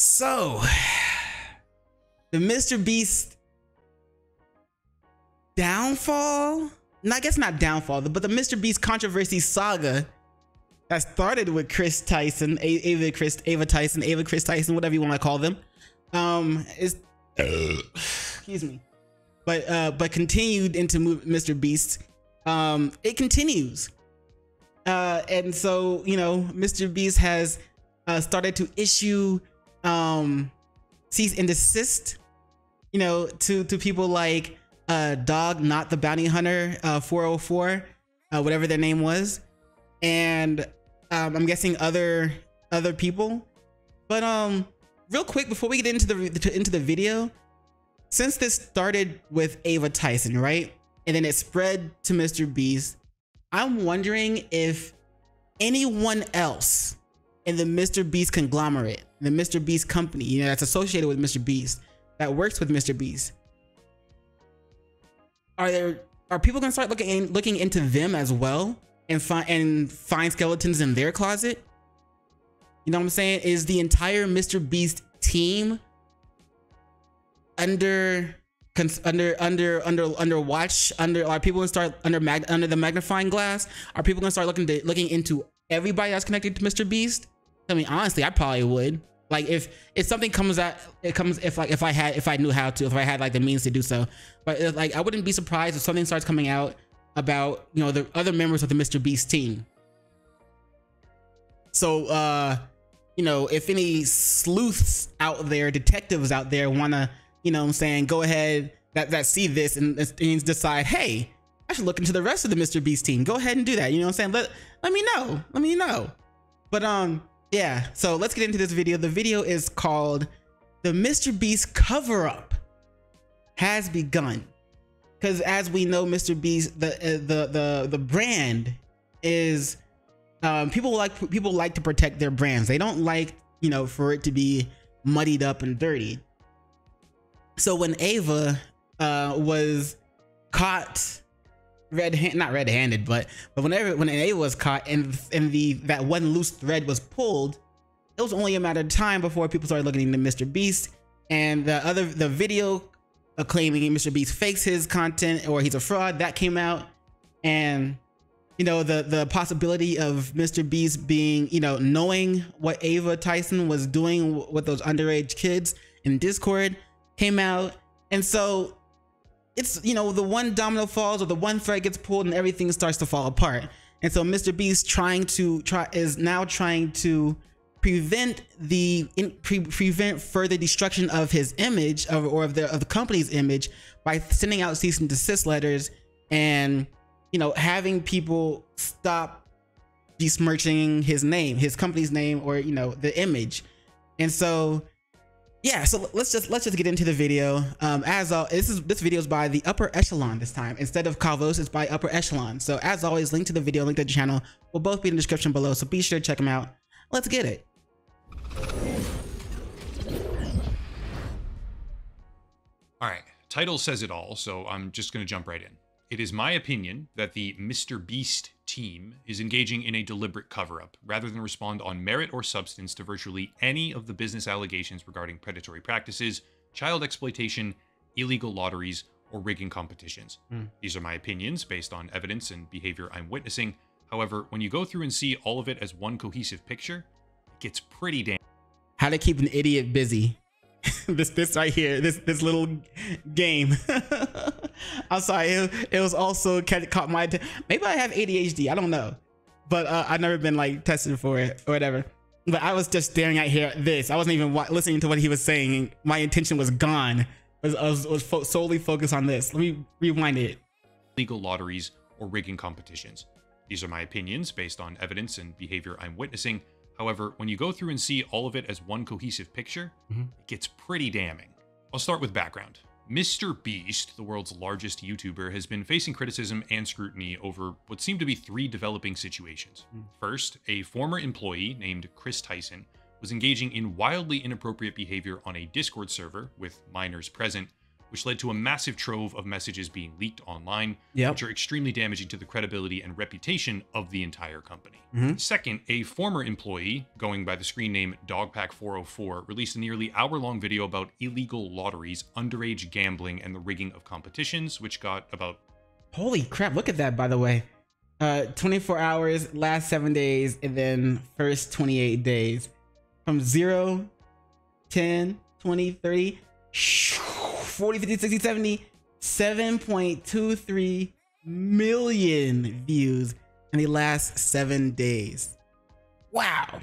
So, the Mr. Beast downfall? No, I guess not downfall, but the Mr. Beast controversy saga that started with Chris Tyson, Ava Chris Tyson, whatever you want to call them, is excuse me, but continued into Mr. Beast. It continues, and so Mr. Beast has started to issue cease and desist, to people like Dog Not the Bounty Hunter 404, whatever their name was, and I'm guessing other people. But real quick before we get into the video, since this started with Ava Tyson, right, and then it spread to Mr. Beast, I'm wondering if anyone else in the Mr. Beast conglomerate, the Mr. Beast company, that's associated with Mr. Beast, that works with Mr. Beast, are people gonna start looking into them as well and find skeletons in their closet? You know what I'm saying? Is the entire Mr. Beast team under watch? Are people gonna start under the magnifying glass? Are people gonna start looking into everybody that's connected to Mr. Beast? I mean, honestly, I probably would. Like, if something comes out, if I had like the means to do so. But like, I wouldn't be surprised if something starts coming out about the other members of the Mr. Beast team. So if any sleuths out there, detectives out there, wanna go ahead, that see this and decide, hey, I should look into the rest of the Mr. Beast team, go ahead and do that. Let me know. But yeah, so let's get into this video. The video is called "The Mr. Beast Cover-Up Has Begun," because as we know, Mr. Beast, the brand is people like to protect their brands. They don't like for it to be muddied up and dirty. So when Ava was caught not red-handed, but when Ava was caught and that one loose thread was pulled, it was only a matter of time before people started looking into Mr. Beast, and the video claiming Mr. Beast fakes his content or he's a fraud, that came out. And the possibility of Mr. Beast being knowing what Ava Tyson was doing with those underage kids in Discord came out. And so it's the one domino falls or the one thread gets pulled and everything starts to fall apart. And so Mr. Beast is now trying to prevent further destruction of his image of the company's image by sending out cease and desist letters and having people stop besmirching his name, his company's name, or the image. And so yeah, so let's just get into the video. As this video is by the Upper Echelon this time. Instead of Coverups, it's by Upper Echelon. So as always, link to the video, link to the channel will both be in the description below, so be sure to check them out. Let's get it. All right, title says it all, so I'm just going to jump right in. It is my opinion that the Mr. Beast team is engaging in a deliberate cover-up, rather than respond on merit or substance to virtually any of the business allegations regarding predatory practices, child exploitation, illegal lotteries, or rigging competitions. These are my opinions based on evidence and behavior I'm witnessing. However, when you go through and see all of it as one cohesive picture, it gets pretty damn... How to keep an idiot busy. this right here, this little game. I'm sorry, it was also caught my attention. Maybe I have ADHD, I don't know, but I've never been like tested for it or whatever. But I was just staring at this. I wasn't even listening to what he was saying. My attention was gone. I was solely focused on this. Let me rewind it. Legal lotteries or rigging competitions. These are my opinions based on evidence and behavior I'm witnessing. However, when you go through and see all of it as one cohesive picture, it gets pretty damning. I'll start with background. Mr. Beast, the world's largest YouTuber, has been facing criticism and scrutiny over what seem to be three developing situations. First, a former employee named Chris Tyson was engaging in wildly inappropriate behavior on a Discord server with minors present, which led to a massive trove of messages being leaked online, Yep. which are extremely damaging to the credibility and reputation of the entire company. Mhm. Second, a former employee, going by the screen name Dogpack404, released a nearly hour-long video about illegal lotteries, underage gambling, and the rigging of competitions, which got about... Holy crap, look at that, by the way. 24 hours, last 7 days, and then first 28 days. From 0, 10, 20, 30, 40, 50, 60, 70, 7.23 million views in the last 7 days. Wow.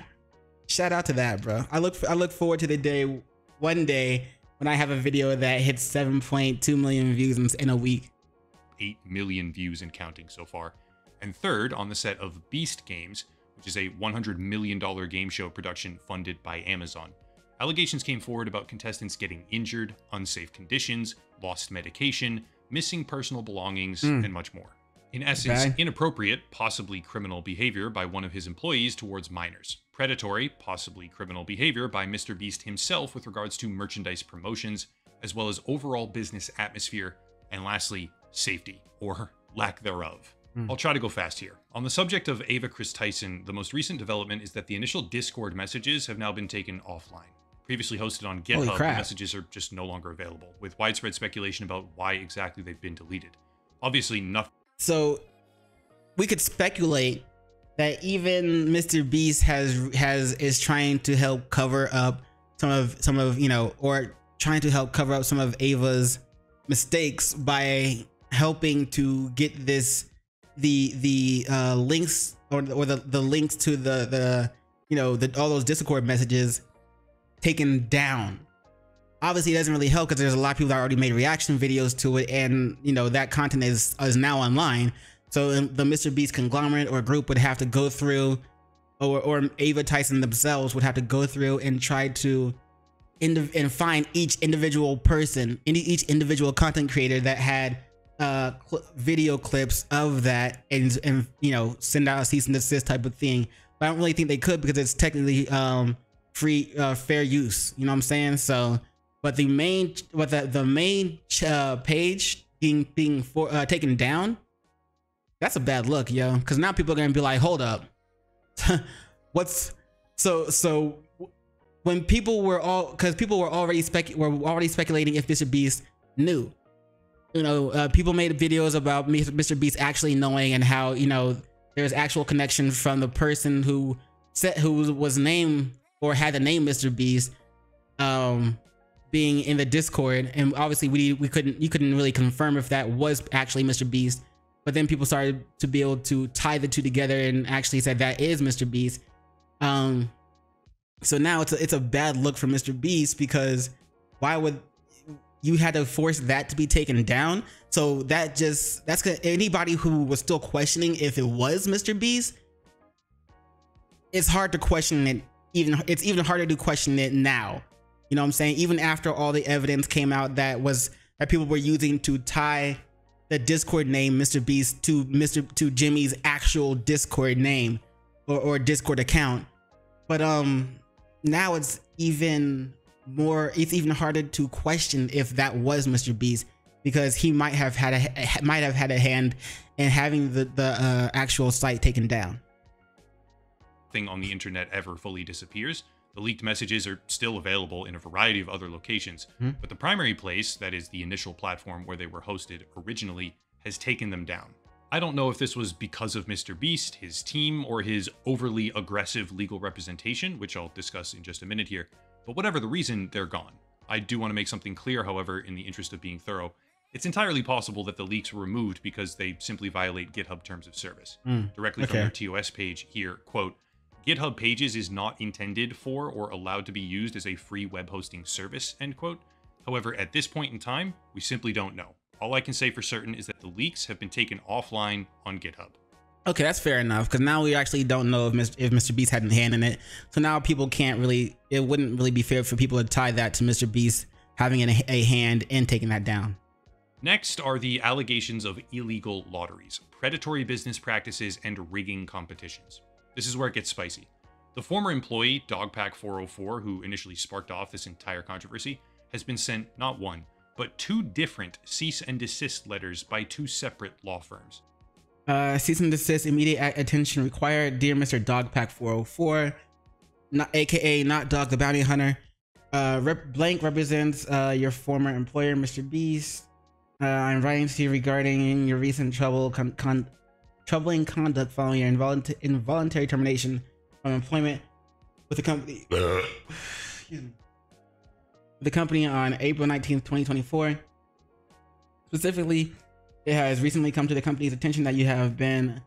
Shout out to that, bro. I look forward to the day, one day, when I have a video that hits 7.2 million views in a week. 8 million views and counting so far. And third, on the set of Beast Games, which is a $100 million game show production funded by Amazon. Allegations came forward about contestants getting injured, unsafe conditions, lost medication, missing personal belongings, and much more. In essence, inappropriate, possibly criminal behavior by one of his employees towards minors. Predatory, possibly criminal behavior by Mr. Beast himself with regards to merchandise promotions, as well as overall business atmosphere, and lastly, safety, or lack thereof. I'll try to go fast here. On the subject of Ava Chris Tyson, the most recent development is that the initial Discord messages have now been taken offline. Previously hosted on GitHub, the messages are just no longer available, with widespread speculation about why exactly they've been deleted. Obviously, nothing. So we could speculate that even Mr. Beast is trying to help cover up some of or trying to help cover up some of Ava's mistakes by helping to get this the links or the links to the all those Discord messages taken down. Obviously, it doesn't really help because there's a lot of people that already made reaction videos to it, and that content is now online. So the Mr. Beast conglomerate or group would have to go through, or Ava Tyson themselves would have to go through and try to and find each individual person, each individual content creator that had video clips of that and send out a cease and desist type of thing. But I don't really think they could because it's technically fair use. You know what I'm saying? So, but the main page being taken down, that's a bad look, yo. Because now people are gonna be like, hold up, what's so when people were already speculating if Mr. Beast knew. People made videos about Mr. Beast actually knowing, and how there's actual connection from the person who was named or had the name Mr. Beast being in the Discord, and obviously you couldn't really confirm if that was actually Mr. Beast, but then people started to be able to tie the two together and actually said that is Mr. Beast. So now it's a bad look for Mr. Beast, because why would you had to force that to be taken down? So that's gonna, anybody who was still questioning if it was Mr. Beast, it's hard to question it. It's even harder to question it now. You know what I'm saying? Even after all the evidence came out that people were using to tie the Discord name Mr. Beast to Jimmy's actual Discord name or Discord account. But now it's even harder to question if that was Mr. Beast, because he might have had a hand in having the actual site taken down. Thing on the internet ever fully disappears. The leaked messages are still available in a variety of other locations, but the primary place, that is the initial platform where they were hosted originally, has taken them down. I don't know if this was because of Mr. Beast, his team, or his overly aggressive legal representation, which I'll discuss in just a minute here, but whatever the reason, they're gone. I do want to make something clear, however, in the interest of being thorough. It's entirely possible that the leaks were removed because they simply violate GitHub terms of service. Directly from their TOS page here, quote, GitHub Pages is not intended for or allowed to be used as a free web hosting service, end quote. However, at this point in time, we simply don't know. All I can say for certain is that the leaks have been taken offline on GitHub. Okay, that's fair enough, because now we actually don't know if Mr. Beast had a hand in it. So now people can't really, it wouldn't really be fair for people to tie that to Mr. Beast having a hand in taking that down. Next are the allegations of illegal lotteries, predatory business practices, and rigging competitions. This is where it gets spicy. The former employee, Dogpack404, who initially sparked off this entire controversy, has been sent not one, but 2 different cease and desist letters by 2 separate law firms. Cease and desist, immediate attention required. Dear Mr. Dogpack 404, aka not Dog the Bounty Hunter. Blank represents your former employer, Mr. Beast. I'm writing to you regarding your recent troubling conduct following your involuntary termination from employment with the company. The company on April 19th, 2024. Specifically, it has recently come to the company's attention that you have been,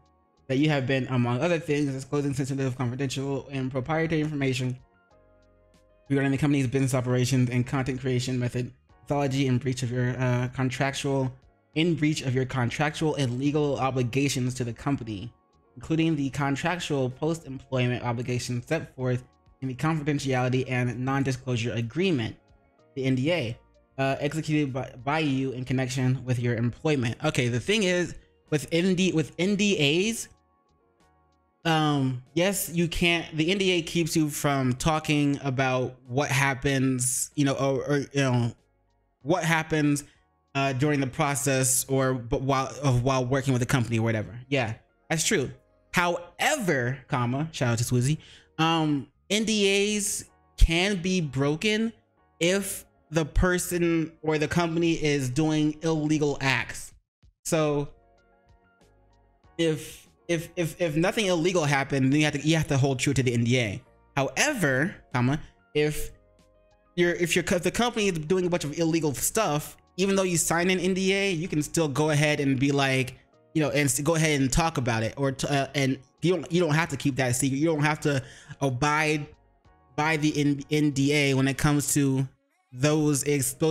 among other things, disclosing sensitive, confidential, and proprietary information regarding the company's business operations and content creation methodology in breach of your contractual and legal obligations to the company, including the contractual post-employment obligations set forth in the confidentiality and non-disclosure agreement, the NDA, executed by you in connection with your employment. Okay, the thing is, with NDAs, yes, you can't. The NDA keeps you from talking about what happens, what happens during the process while working with the company or whatever. Yeah, that's true. However, shout out to Swizzy, NDAs can be broken if the person or the company is doing illegal acts. So if nothing illegal happened, then you have to hold true to the NDA. However, if the company is doing a bunch of illegal stuff, even though you sign an NDA, you can still go ahead and be like, and go ahead and talk about it, and you don't have to keep that secret. You don't have to abide by the NDA when it comes to those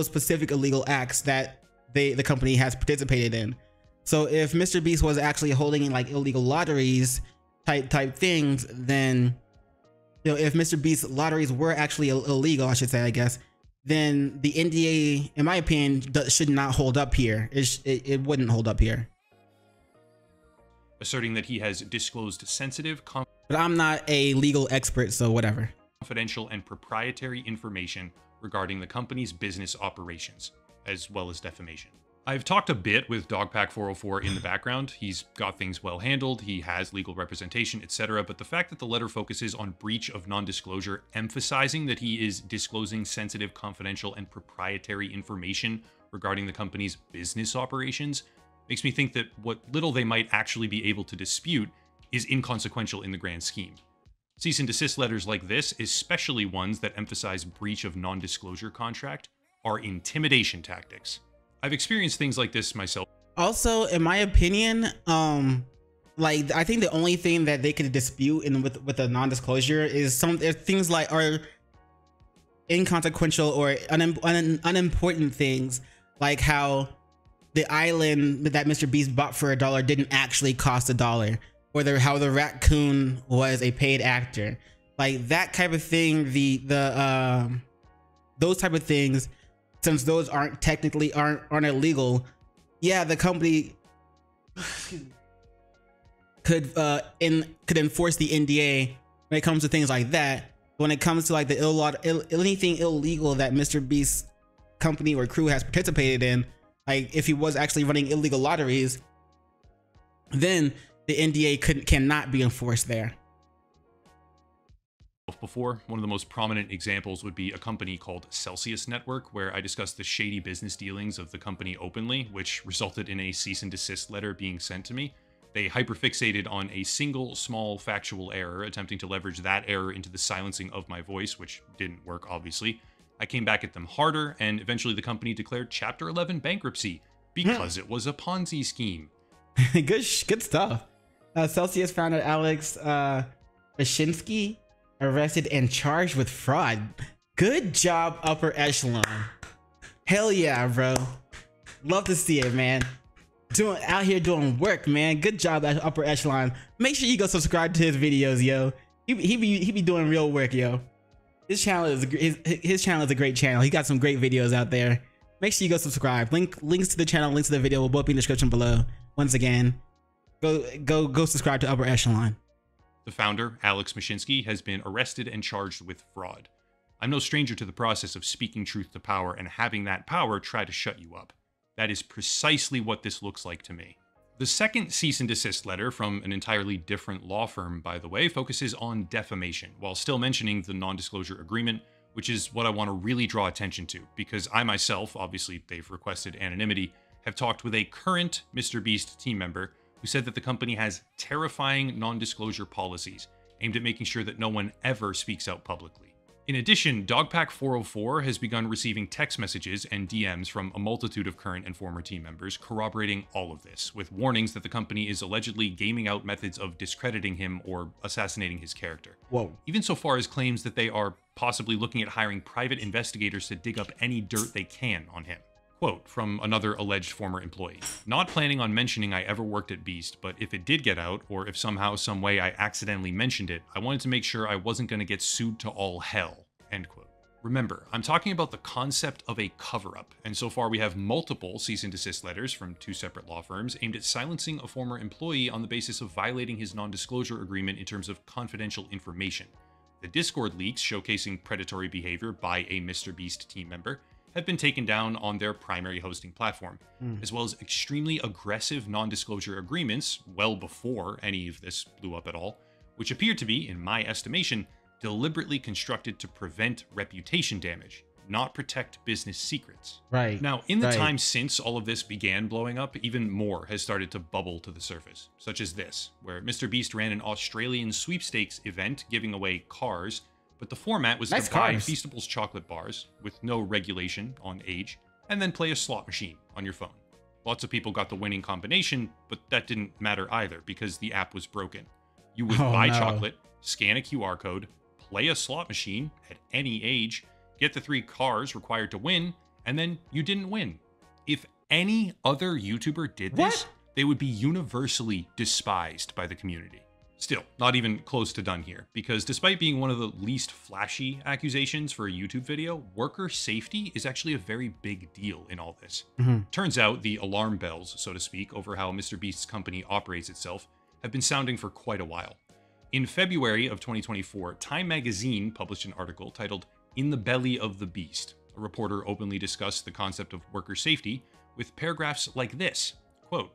specific illegal acts that the company has participated in. So if Mr. Beast was actually holding in like illegal lotteries type things, then if Mr. Beast's lotteries were actually illegal, I should say, I guess, then the NDA, in my opinion, should not hold up here. It wouldn't hold up here. Asserting that he has disclosed sensitive, but I'm not a legal expert, so whatever. Confidential and proprietary information regarding the company's business operations, as well as defamation. I've talked a bit with Dogpack 404 in the background. He's got things well handled, he has legal representation, etc. But the fact that the letter focuses on breach of non-disclosure, emphasizing that he is disclosing sensitive, confidential, and proprietary information regarding the company's business operations, makes me think that what little they might actually be able to dispute is inconsequential in the grand scheme. Cease and desist letters like this, especially ones that emphasize breach of non-disclosure contract, are intimidation tactics. I've experienced things like this myself. Also, in my opinion, I think the only thing that they could dispute with a non-disclosure is things like are inconsequential or unimportant things, like how the island that Mr. Beast bought for $1 didn't actually cost $1, or how the raccoon was a paid actor, like that type of thing. Those type of things, since those aren't illegal, yeah, the company could enforce the NDA when it comes to things like that. When it comes to like anything illegal that Mr. Beast's company or crew has participated in, like if he was actually running illegal lotteries, then the NDA cannot be enforced there. Before, one of the most prominent examples would be a company called Celsius Network, where I discussed the shady business dealings of the company openly, which resulted in a cease and desist letter being sent to me. They hyperfixated on a single small factual error, attempting to leverage that error into the silencing of my voice, which didn't work, obviously. I came back at them harder, and eventually the company declared Chapter 11 bankruptcy because it was a Ponzi scheme. Good stuff. Celsius founder Alex Bashinsky arrested and charged with fraud. Good job, Upper Echelon. Hell yeah, bro. Love to see it, man. Out here doing work, man. Good job, Upper Echelon. Make sure you go subscribe to his videos, yo. He be doing real work, yo. His channel is a great channel. He got some great videos out there. Make sure you go subscribe. Links to the channel, links to the video will both be in the description below. Once again, go subscribe to Upper Echelon. The founder, Alex Mashinsky, has been arrested and charged with fraud. I'm no stranger to the process of speaking truth to power and having that power try to shut you up. That is precisely what this looks like to me. The second cease and desist letter, from an entirely different law firm, by the way, focuses on defamation, while still mentioning the non-disclosure agreement, which is what I want to really draw attention to, because I myself, obviously they've requested anonymity, have talked with a current MrBeast team member who said that the company has terrifying non-disclosure policies aimed at making sure that no one ever speaks out publicly. In addition, Dogpack404 has begun receiving text messages and DMs from a multitude of current and former team members corroborating all of this, with warnings that the company is allegedly gaming out methods of discrediting him or assassinating his character. Whoa. Even so far as claims that they are possibly looking at hiring private investigators to dig up any dirt they can on him. Quote from another alleged former employee: "Not planning on mentioning I ever worked at Beast, but if it did get out, or if somehow, some way I accidentally mentioned it, I wanted to make sure I wasn't going to get sued to all hell." End quote. Remember, I'm talking about the concept of a cover-up, and so far we have multiple cease and desist letters from 2 separate law firms aimed at silencing a former employee on the basis of violating his non-disclosure agreement in terms of confidential information. The Discord leaks showcasing predatory behavior by a MrBeast team member have been taken down on their primary hosting platform, as well as extremely aggressive non-disclosure agreements well before any of this blew up at all, which appear to be, in my estimation, deliberately constructed to prevent reputation damage, not protect business secrets. Right. Now, in the time since all of this began blowing up, even more has started to bubble to the surface, such as this, where MrBeast ran an Australian sweepstakes event giving away cars, but the format was to buy Feastables chocolate bars with no regulation on age, and then play a slot machine on your phone. Lots of people got the winning combination, but that didn't matter either because the app was broken. You would buy chocolate, scan a QR code, play a slot machine at any age, get the 3 cars required to win, and then you didn't win. If any other YouTuber did this, they would be universally despised by the community. Still, not even close to done here, because despite being one of the least flashy accusations for a YouTube video, worker safety is actually a very big deal in all this. Turns out the alarm bells, so to speak, over how MrBeast's company operates itself have been sounding for quite a while. In February of 2024, Time magazine published an article titled "In the Belly of the Beast." A reporter openly discussed the concept of worker safety with paragraphs like this, quote,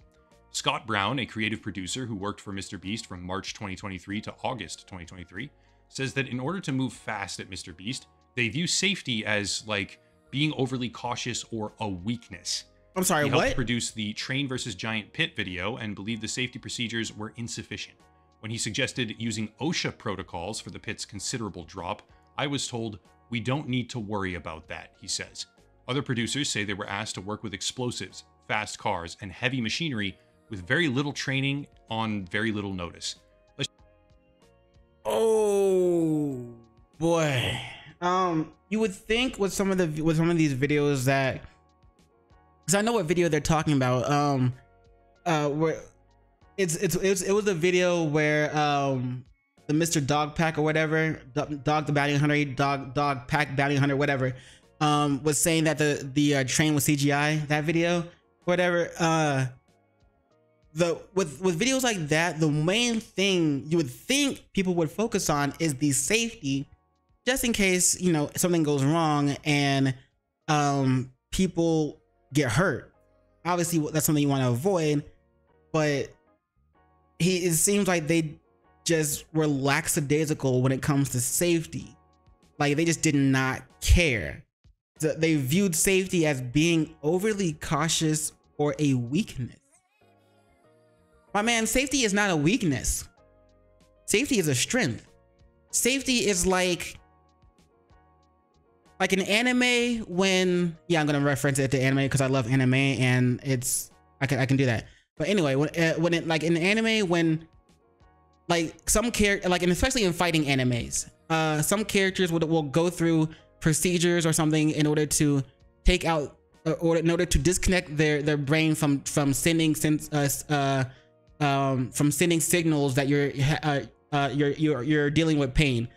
"Scott Brown, a creative producer who worked for MrBeast from March 2023 to August 2023, says that in order to move fast at MrBeast, they view safety as, like, being overly cautious or a weakness." I'm sorry, he what? helped produce the Train vs. Giant Pit video and believed the safety procedures were insufficient. When he suggested using OSHA protocols for the pit's considerable drop, I was told, "We don't need to worry about that," he says. Other producers say they were asked to work with explosives, fast cars, and heavy machinery with very little training on very little notice. Oh boy. You would think with some of these videos that, because I know what video they're talking about. Where it was a video where the Mr. Dog Pack or whatever, Dog the Bounty Hunter, Dog Pack Bounty Hunter, whatever, was saying that the train was CGI. That video, whatever. With videos like that, the main thing you would think people would focus on is the safety, just in case, you know, something goes wrong and people get hurt. Obviously, that's something you want to avoid, but it seems like they just were lackadaisical when it comes to safety. Like, they just did not care. They viewed safety as being overly cautious or a weakness. My man, safety is not a weakness. Safety is a strength. Safety is like an anime when, yeah, I'm gonna reference it to anime because I love anime and I can do that. But anyway, when it like in anime, when like some character, like, and especially in fighting animes, some characters will go through procedures or something in order to take out, or in order to disconnect their brain from sending signals that you're dealing with pain,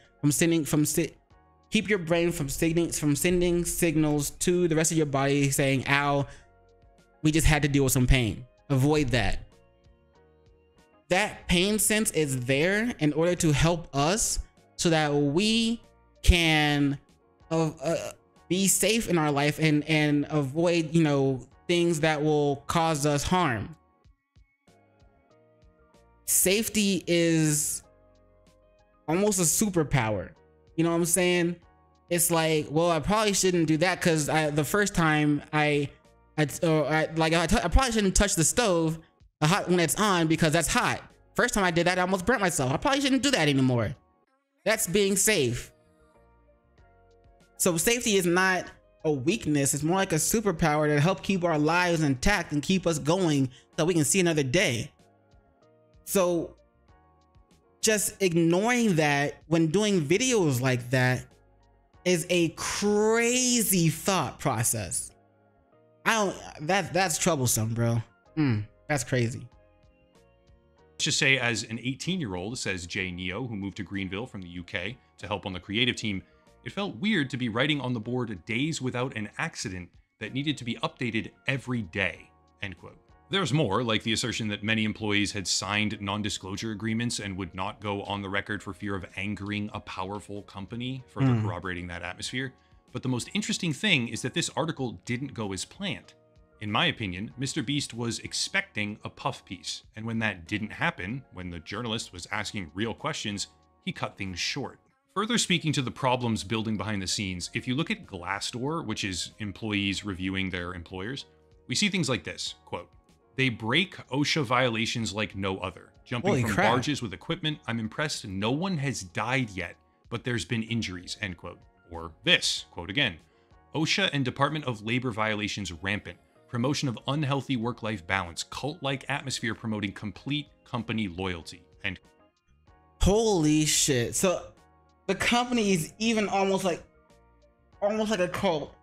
keep your brain from sending signals to the rest of your body saying, "Ow, we just had to deal with some pain." Avoid that. That pain sense is there in order to help us so that we can be safe in our life and avoid, you know, things that will cause us harm. Safety is almost a superpower. You know what I'm saying? It's like, well, I probably shouldn't do that because the first time I probably shouldn't touch the stove hot when it's on because that's hot. First time I did that, I almost burnt myself. I probably shouldn't do that anymore. That's being safe. So safety is not a weakness. It's more like a superpower to help keep our lives intact and keep us going so we can see another day. So just ignoring that when doing videos like that is a crazy thought process. That's troublesome, bro. That's crazy. Let's just say, as an 18-year-old, says Jay Neo, who moved to Greenville from the UK to help on the creative team, it felt weird to be writing on the board days without an accident that needed to be updated every day, end quote. There's more, like the assertion that many employees had signed non-disclosure agreements and would not go on the record for fear of angering a powerful company, further corroborating that atmosphere. But the most interesting thing is that this article didn't go as planned. In my opinion, Mr. Beast was expecting a puff piece, and when that didn't happen, when the journalist was asking real questions, he cut things short. Further speaking to the problems building behind the scenes, if you look at Glassdoor, which is employees reviewing their employers, we see things like this, quote, "They break OSHA violations like no other. Jumping from barges with equipment, I'm impressed no one has died yet, but there's been injuries," end quote. Or this, quote again, "OSHA and Department of Labor violations rampant. Promotion of unhealthy work-life balance. Cult-like atmosphere promoting complete company loyalty," end quote. Holy shit. So the company is even almost like a cult.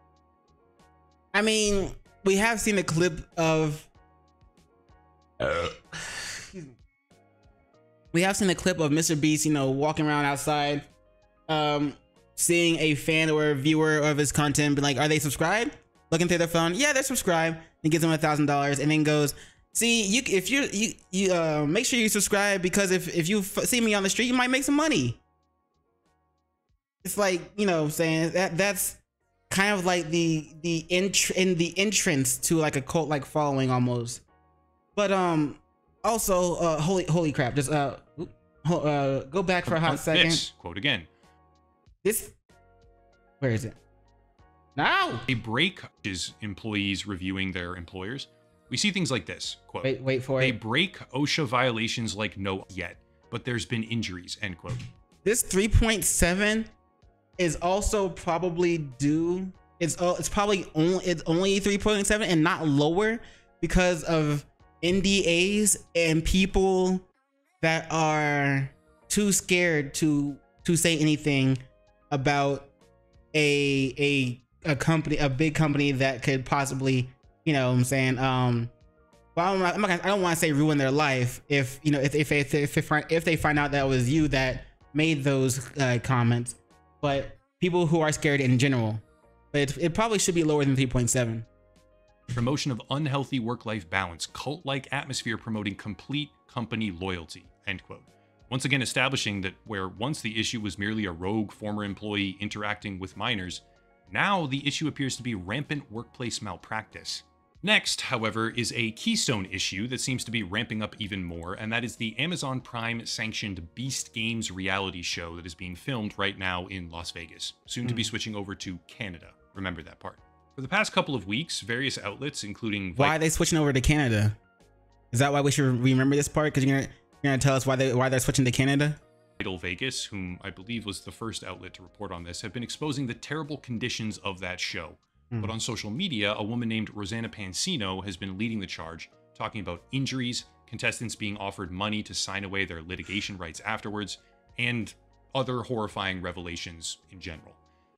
I mean, we have seen a clip of Mr. Beast, you know, walking around outside, seeing a fan or a viewer of his content, be like, "Are they subscribed?" Looking through their phone, yeah, they're subscribed. He gives them $1,000 and then goes, "See, if you make sure you subscribe because if you see me on the street, you might make some money." It's like, you know, saying that's kind of like the entrance to like a cult like following almost. But also holy crap, just go back for a hot second. This, quote again. Where is it? Now a break is employees reviewing their employers. We see things like this, quote, wait for it. "They break OSHA violations like no yet, but there's been injuries," end quote. This 3.7 is also probably due. It's probably only 3.7 and not lower because of NDAs and people that are too scared to say anything about a company, a big company that could possibly, you know what I'm saying, well, I don't want to say ruin their life if, you know, if they find out that it was you that made those comments, but people who are scared in general. But it probably should be lower than 3.7. Promotion of unhealthy work-life balance, cult-like atmosphere promoting complete company loyalty, end quote. Once again establishing that where once the issue was merely a rogue former employee interacting with minors, now the issue appears to be rampant workplace malpractice. Next, however, is a keystone issue that seems to be ramping up even more, and that is the Amazon Prime sanctioned Beast Games reality show that is being filmed right now in Las Vegas, soon to be switching over to Canada. Remember that part. For the past couple of weeks, various outlets, including... Why are they switching over to Canada? Is that why we should remember this part? Because you're gonna tell us why they're switching to Canada? Vital Vegas, whom I believe was the first outlet to report on this, have been exposing the terrible conditions of that show. But on social media, a woman named Rosanna Pansino has been leading the charge, talking about injuries, contestants being offered money to sign away their litigation rights afterwards, and other horrifying revelations in general.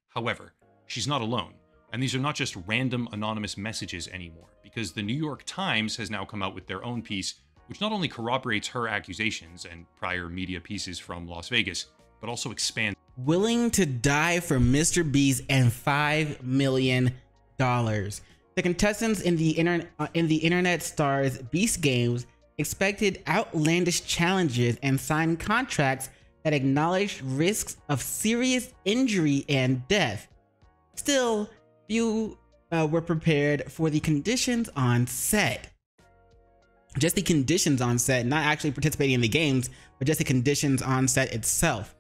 However, she's not alone, and these are not just random anonymous messages anymore, because the New York Times has now come out with their own piece, which not only corroborates her accusations and prior media pieces from Las Vegas, but also expands. Willing to die for Mr. Beast and $5 million. The contestants in the Internet Stars Beast Games expected outlandish challenges and signed contracts that acknowledged risks of serious injury and death. Still, few were prepared for the conditions on set. Just the conditions on set, not actually participating in the games, but just the conditions on set itself.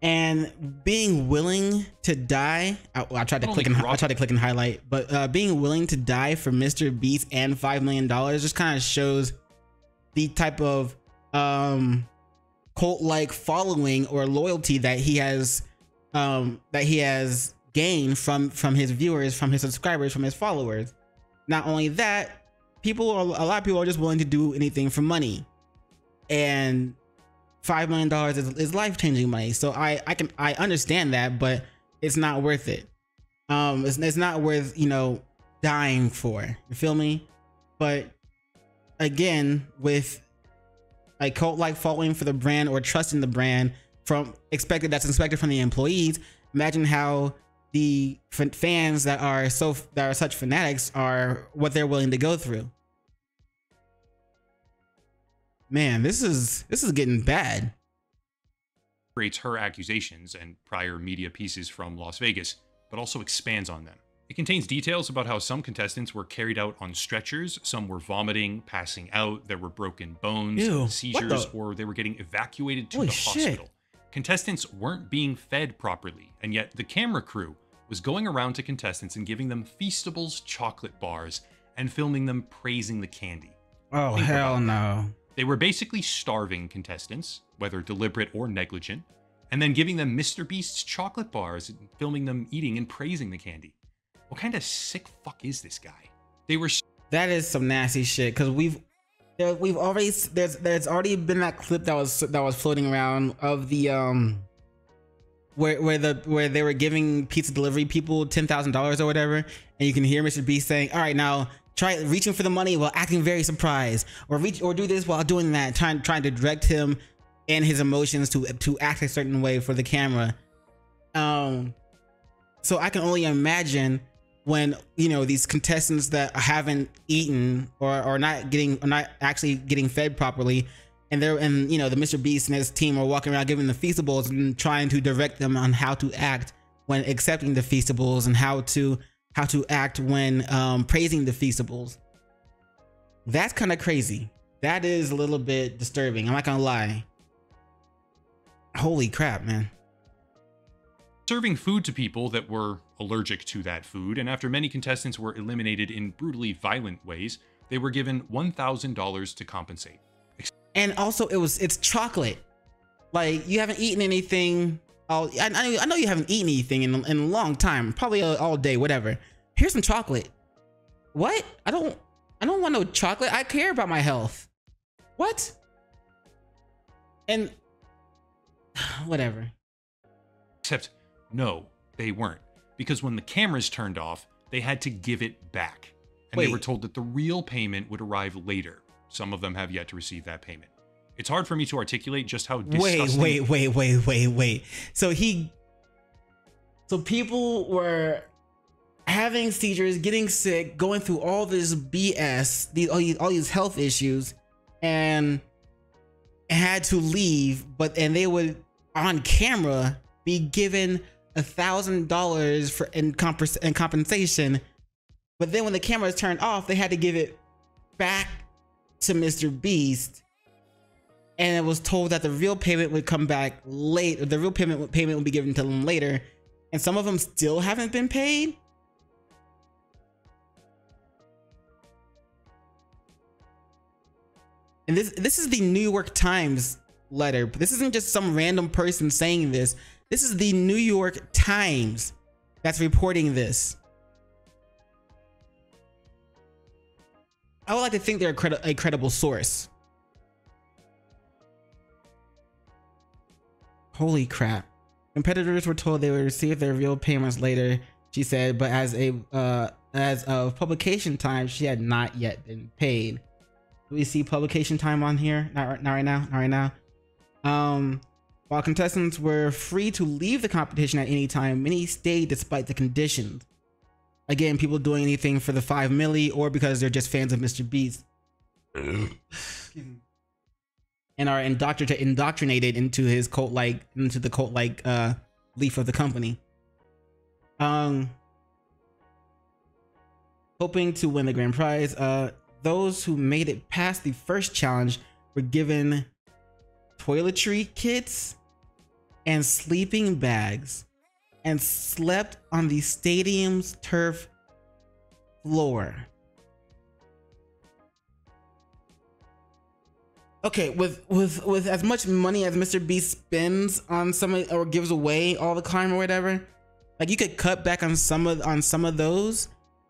And being willing to die, I tried to click and highlight, but being willing to die for Mr. Beast and $5 million just kind of shows the type of cult-like following or loyalty that he has gained from his viewers, from his subscribers, from his followers. Not only that, a lot of people are just willing to do anything for money, and $5 million is life-changing money. So I understand that, but it's not worth it. It's not worth, you know, dying for. You feel me? But again, with a cult-like following for the brand or trusting the brand that's expected from the employees, imagine how the fans that are such fanatics are, what they're willing to go through. Man, this is getting bad. Creates her accusations and prior media pieces from Las Vegas, but also expands on them. It contains details about how some contestants were carried out on stretchers, some were vomiting, passing out, there were broken bones, seizures, or they were getting evacuated to the hospital. Contestants weren't being fed properly, and yet the camera crew was going around to contestants and giving them Feastables chocolate bars and filming them praising the candy. Oh, hell no. They were basically starving contestants, whether deliberate or negligent, and then giving them Mr. Beast's chocolate bars and filming them eating and praising the candy. What kind of sick fuck is this guy? That is some nasty shit, because there's already been that clip that was floating around of the where they were giving pizza delivery people $10,000 or whatever, and you can hear Mr. Beast saying, "All right, now try reaching for the money while acting very surprised, or do this while doing that," trying to direct him and his emotions to act a certain way for the camera. So I can only imagine when, you know, these contestants that haven't eaten or are not actually getting fed properly, and you know, the Mr. Beast and his team are walking around giving the Feastables and trying to direct them on how to act when accepting the Feastables and how to act when praising the Feastables. That's kind of crazy. That is a little bit disturbing, I'm not gonna lie. Holy crap, man. Serving food to people that were allergic to that food, and after many contestants were eliminated in brutally violent ways, they were given $1,000 to compensate. And also it's chocolate. Like, you haven't eaten anything. I know you haven't eaten anything in a long time, probably all day, whatever. Here's some chocolate. What? I don't want no chocolate. I care about my health. What? And whatever. Except, no, they weren't. Because when the cameras turned off, they had to give it back. And they were told that the real payment would arrive later. Some of them have yet to receive that payment. It's hard for me to articulate just how disgusting... Wait. So people were having seizures, getting sick, going through all this BS, all these health issues, and had to leave, and they would, on camera, be given $1,000 in compensation. But then when the cameras turned off, they had to give it back to Mr. Beast, and it was told that the real payment would come back late. The real payment would be given to them later, and some of them still haven't been paid. And this is the New York Times letter. This isn't just some random person saying this. This is the New York Times that's reporting this. I would like to think they're a credible source. Holy crap. Competitors were told they would receive their real payments later, she said, but as of publication time, she had not yet been paid. Do we see publication time on here? Not right now. While contestants were free to leave the competition at any time, many stayed despite the conditions. Again, people doing anything for the 5 milli or because they're just fans of Mr. Beast. And are indoctrinated into his cult-like, leaf of the company. Um, hoping to win the grand prize. Those who made it past the first challenge were given toiletry kits and sleeping bags and slept on the stadium's turf floor. Okay, with as much money as Mr. Beast spends on some or gives away all the time or whatever, like you could cut back on some of those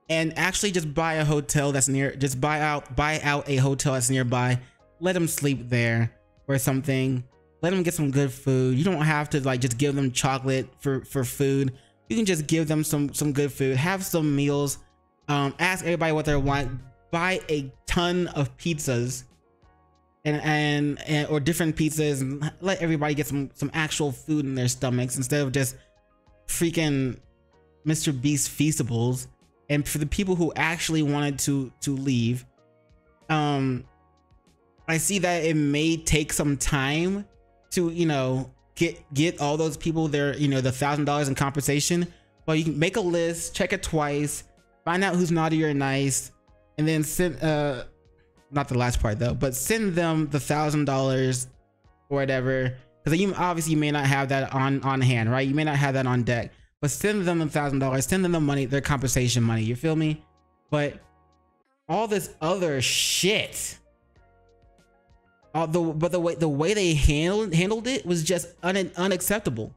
and actually just buy a hotel that's near, just buy out a hotel that's nearby, let them sleep there or something, let them get some good food. You don't have to like just give them chocolate for food. You can just give them some good food, have some meals, ask everybody what they want, buy a ton of pizzas and or different pizzas and let everybody get some actual food in their stomachs instead of just freaking Mr. Beast feastables. And for the people who actually wanted to leave, I see that it may take some time to, you know, get all those people their, you know, the $1,000 in compensation, but you can make a list, check it twice, find out who's naughty or nice, and then send not the last part though, but send them the $1,000 or whatever, because you obviously you may not have that on hand, right? You may not have that on deck, but send them the $1,000, send them the money, their compensation money, you feel me? But all this other shit, the way they handled it was just unacceptable.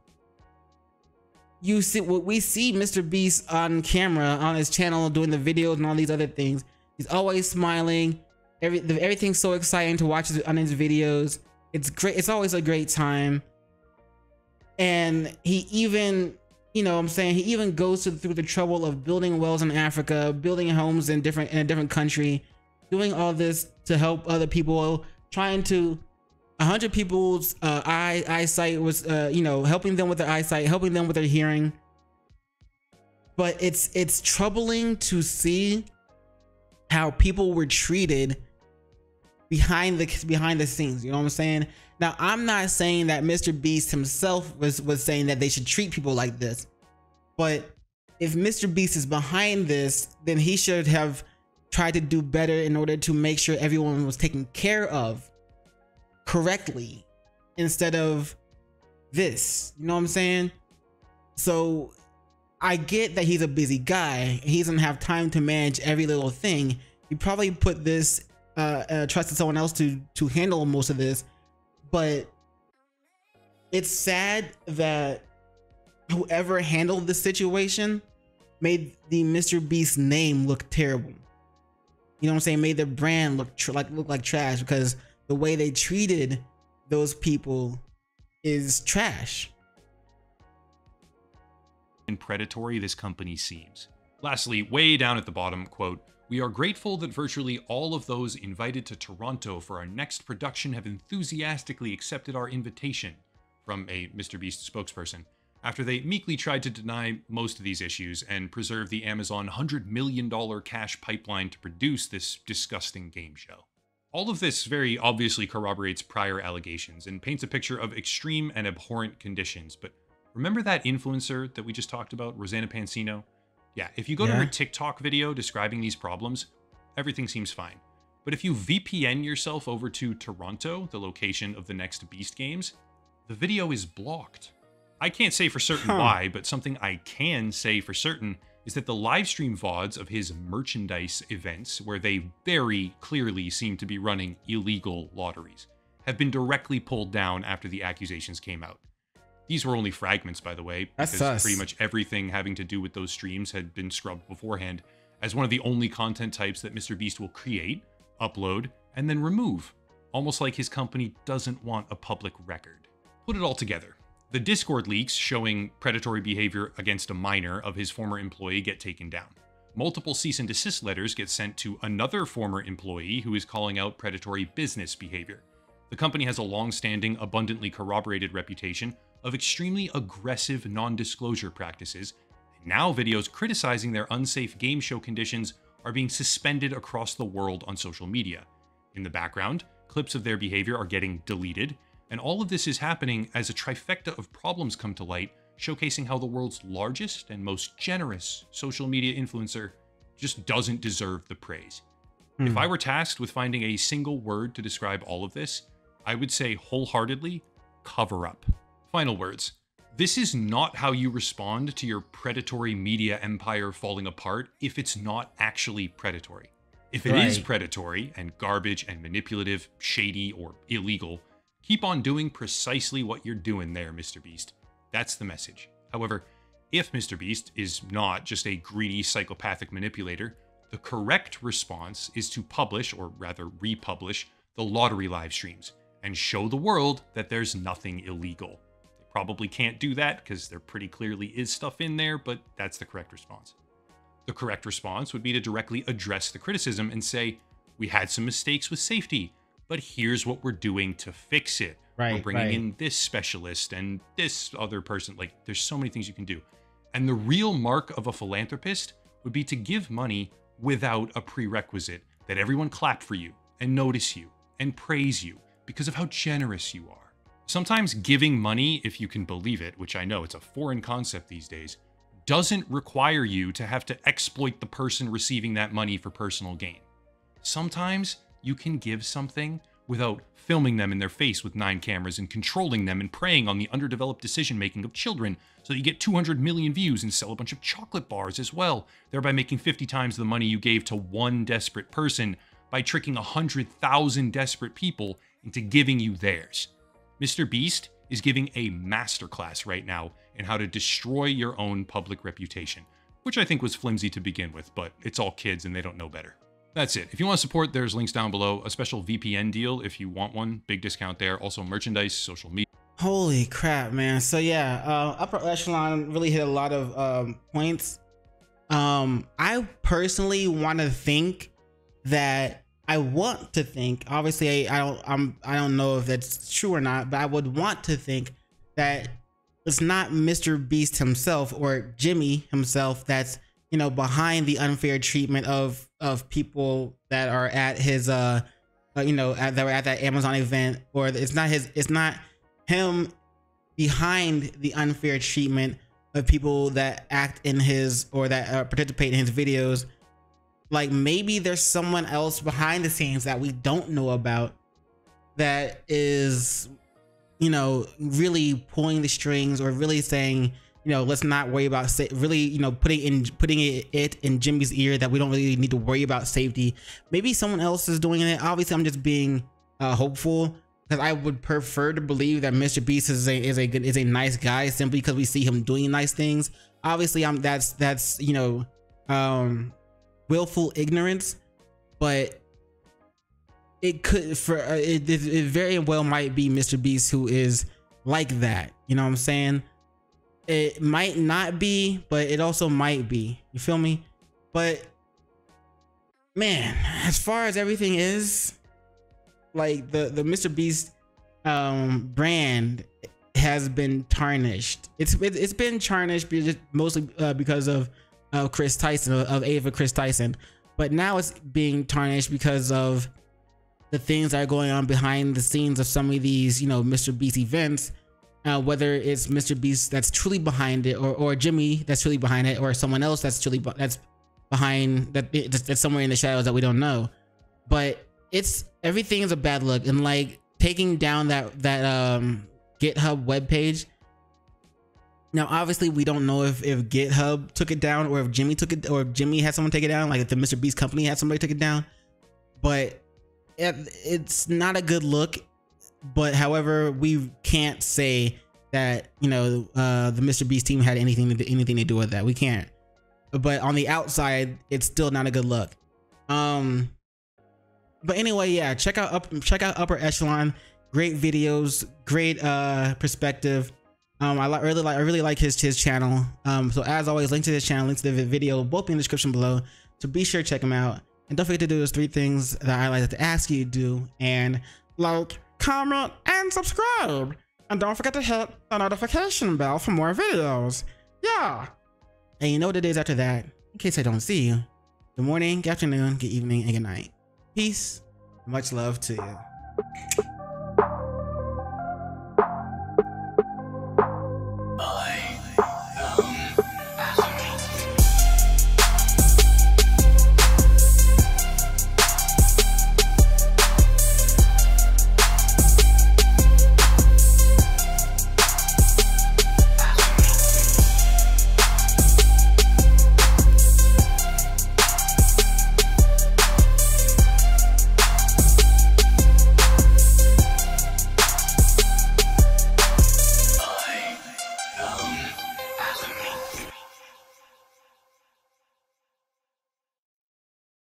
You see what we see Mr. Beast on camera on his channel doing the videos and all these other things. He's always smiling. Everything's so exciting to watch on his videos. It's great. It's always a great time. And he even, you know what I'm saying, he even goes through the trouble of building wells in Africa, building homes in a different country, doing all this to help other people, trying to 100 people's eyesight was, you know, helping them with their eyesight, helping them with their hearing. But it's troubling to see how people were treated behind the scenes, you know what I'm saying? Now, I'm not saying that Mr. Beast himself was saying that they should treat people like this, but if Mr. Beast is behind this, then he should have tried to do better in order to make sure everyone was taken care of correctly instead of this, you know what I'm saying? So I get that he's a busy guy, he doesn't have time to manage every little thing. He probably put this trusted someone else to handle most of this, but it's sad that whoever handled the situation made the Mr. Beast name look terrible. You know what I'm saying? Made their brand look like trash, because the way they treated those people is trash. And predatory this company seems. Lastly, way down at the bottom, quote, "We are grateful that virtually all of those invited to Toronto for our next production have enthusiastically accepted our invitation," from a Mr. Beast spokesperson, after they meekly tried to deny most of these issues and preserve the Amazon $100 million cash pipeline to produce this disgusting game show. All of this very obviously corroborates prior allegations and paints a picture of extreme and abhorrent conditions, but remember that influencer that we just talked about, Rosanna Pansino? Yeah, if you go to her TikTok video describing these problems, everything seems fine. But if you VPN yourself over to Toronto, the location of the next Beast games, the video is blocked. I can't say for certain why, but something I can say for certain is that the livestream VODs of his merchandise events, where they very clearly seem to be running illegal lotteries, have been directly pulled down after the accusations came out. These were only fragments, by the way, because pretty much everything having to do with those streams had been scrubbed beforehand, as one of the only content types that Mr. Beast will create, upload, and then remove, almost like his company doesn't want a public record. Put it all together. The Discord leaks showing predatory behavior against a minor of his former employee get taken down. Multiple cease and desist letters get sent to another former employee who is calling out predatory business behavior. The company has a long-standing, abundantly corroborated reputation of extremely aggressive non-disclosure practices, and now videos criticizing their unsafe game show conditions are being suspended across the world on social media. In the background, clips of their behavior are getting deleted, and all of this is happening as a trifecta of problems come to light showcasing how the world's largest and most generous social media influencer just doesn't deserve the praise. If I were tasked with finding a single word to describe all of this, I would say wholeheartedly, cover up. Final words. This is not how you respond to your predatory media empire falling apart if it's not actually predatory. If it is predatory and garbage and manipulative, shady, or illegal, keep on doing precisely what you're doing there, Mr. Beast. That's the message. However, if Mr. Beast is not just a greedy psychopathic manipulator, the correct response is to publish, or rather republish, the lottery live streams and show the world that there's nothing illegal. They probably can't do that because there pretty clearly is stuff in there, but that's the correct response. The correct response would be to directly address the criticism and say, we had some mistakes with safety, but here's what we're doing to fix it. We're bringing in this specialist and this other person. Like, there's so many things you can do. And the real mark of a philanthropist would be to give money without a prerequisite that everyone clap for you and notice you and praise you because of how generous you are. Sometimes giving money, if you can believe it, which I know it's a foreign concept these days, doesn't require you to have to exploit the person receiving that money for personal gain. Sometimes you can give something without filming them in their face with 9 cameras and controlling them and preying on the underdeveloped decision-making of children so that you get 200 million views and sell a bunch of chocolate bars as well, thereby making 50 times the money you gave to one desperate person by tricking 100,000 desperate people into giving you theirs. Mr. Beast is giving a masterclass right now in how to destroy your own public reputation, which I think was flimsy to begin with, but it's all kids and they don't know better. That's it. If you want to support, there's links down below. A special VPN deal if you want one. Big discount there. Also merchandise, social media. Holy crap, man. So yeah, Upper Echelon really hit a lot of points. I personally want to think that obviously I don't know if that's true or not, but I would want to think that it's not Mr. Beast himself or Jimmy himself that's, you know, behind the unfair treatment of people that are at his that were at that Amazon event, or it's not him behind the unfair treatment of people that act in his or that participate in his videos. Like, maybe there's someone else behind the scenes that we don't know about that is, you know, really pulling the strings, or really saying, you know, let's not worry about really, you know, putting it in Jimmy's ear that we don't really need to worry about safety. Maybe someone else is doing it. Obviously, I'm just being hopeful, because I would prefer to believe that Mr. Beast is a nice guy simply because we see him doing nice things. Obviously, that's you know, willful ignorance, but it could it very well might be Mr. Beast who is like that. You know what I'm saying? It might not be, but it also might be. You feel me? But man, as far as everything is, like the Mr. Beast brand has been tarnished. It's been tarnished mostly because of Chris Tyson, of Ava Chris Tyson, but now it's being tarnished because of the things that are going on behind the scenes of some of these, you know, Mr. Beast events. Whether it's Mr. Beast that's truly behind it, or Jimmy that's truly behind it, or someone else that's behind that's somewhere in the shadows that we don't know. But everything is a bad look, and like taking down that GitHub webpage. Now, obviously, we don't know if GitHub took it down, or if Jimmy took it, or if Jimmy had someone take it down, like if the Mr. Beast company had somebody take it down. But it's not a good look. But however, we can't say that, you know, the Mr. Beast team had anything to do with that. We can't. But on the outside, it's still not a good look. But anyway, yeah, check out Upper Echelon. Great videos, great perspective. I really like his channel. So as always, link to his channel, link to the video, both in the description below. So be sure to check him out. And don't forget to do those 3 things that I like to ask you to do. And like, comment, and subscribe. And don't forget to hit the notification bell for more videos. Yeah. And you know what it is after that, in case I don't see you. Good morning, good afternoon, good evening, and good night. Peace. Much love to you.